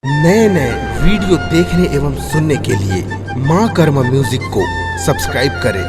नए नए वीडियो देखने एवं सुनने के लिए माँ कर्मा म्यूजिक को सब्सक्राइब करें।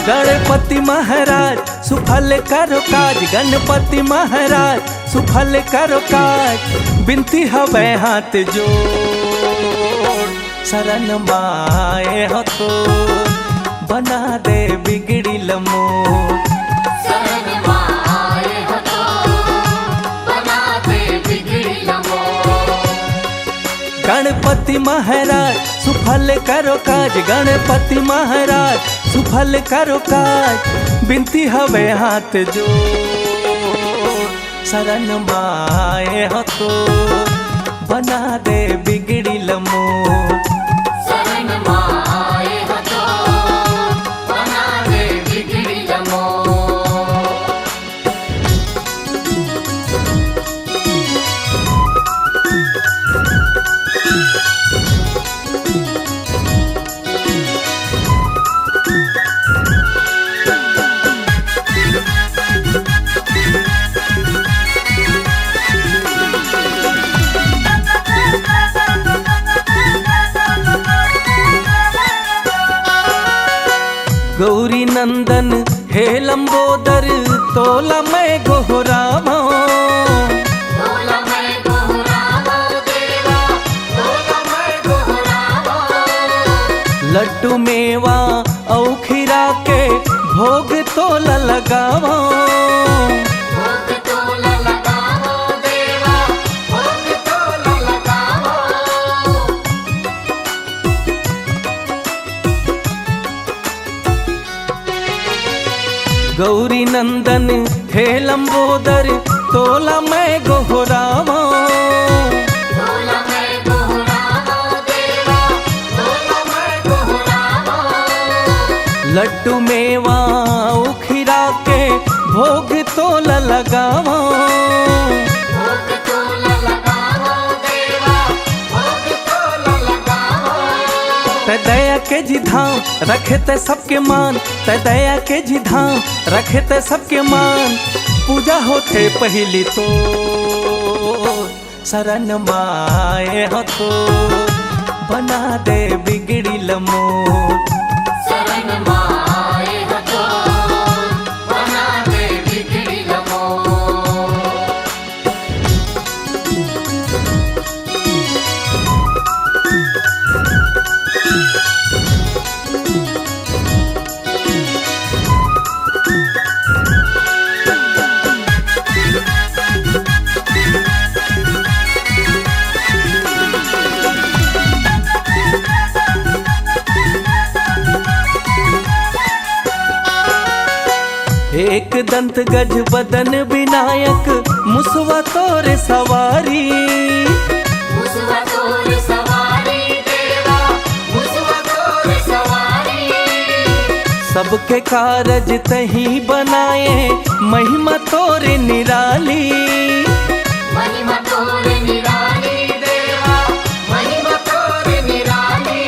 गणपति महाराज सुफल करो काज, गणपति महाराज सुफल करो काज। बिनती हवे हाथ जोड़, शरण माए हो तो बना दे बिगड़ी लमोड़। शरण माए हो तो बना दे बिगड़ी लमोड़। गणपति महाराज सुफल करो काज, गणपति महाराज सुफल करो काज। बिनती हवे हाथ जोड़, शरण माए हो तो बना दे बिगड़ी लमोड़। शरण माए हो तो बना दे बिगड़ी लमोड़। गौरी नंदन हे लंबोदर तोला मैं गोहरावा। तोला मैं गोहरावा देवा, तोला मैं गोहरावा। लड्डू मेवा औ खीरा के भोग तोला लगावा। भोग तोला लगावो देवा, भोग तोला लगावो। गौरी नंदन हे लंबोदर तोला मैं गोहरावा। तोला मैं गोहरावा देवा, तोला मैं गोहरावा। लड्डू मेवा औ खीरा के भोग तोला लगावा। भोग तोला लगावो देवा, भोग तोला लगावो। तै दया के जी धाम रखे ते सबके मान, तै दया के जी धाम रखे ते सबके मान। पूजा होते पहली तो शरण माए हो तो बना दे बिगड़ी लमोड़। शरण माए हो तो बना दे बिगड़ी लमोड़। एक दंत गज बदन विनायक मुसवा तोरे सवारी। मुसवा तोर सवारी देवा, मुसवा तोर सवारी। सबके कारज तही बनाए महिमा तोरे निराली। महिमा तोर निराली देवा, महिमा तोर निराली।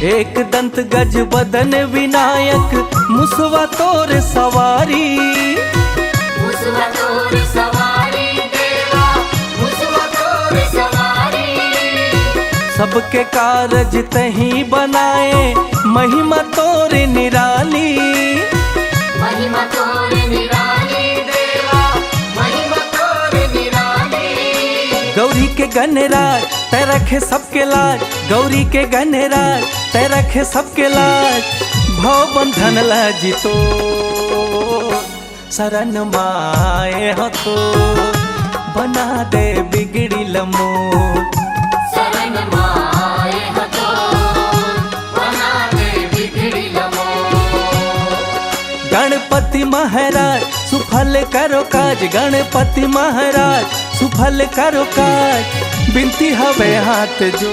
एक दंत गज बदन विनायक मुसवा तोरे सवारी। मुसवा तोर सवारी देवा, मुसवा तोर सवारी। सबके कारज तही बनाए महिमा तोरे निराली। महिमा तोर निराली देवा, महिमा तोर निराली। गौरी के गणराज तै रखे सबके लाज, गौरी के गणराज तै रखे सबके लाज। भव बंधन लाजी तो शरण माए हो तो बना दे बिगड़ी लमोड़। शरण माए हो तो बना दे बिगड़ी लमोड़। गणपति महाराज सुफल सुफल करो काज गणपति महाराज, सुफल करो काज। बिनती हवे हाथ जो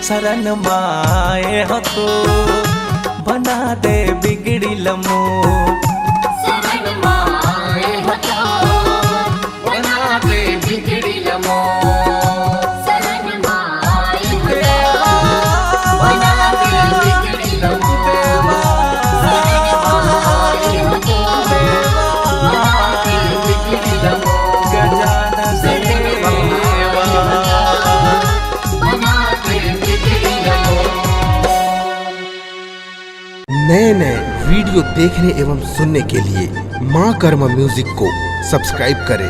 शरण माए हो तो बना दे बिगड़ी लमो। शरण माए हो तो बना दे बिगड़ी लमो। शरण माए हो तो बना दे बिगड़ी लमो। शरण माए हो तो बना दे बिगड़ी लमो। गजानन देवा बना दे बिगड़ी लमो। नए नए वीडियो देखने एवं सुनने के लिए माँ कर्मा म्यूजिक को सब्सक्राइब करें।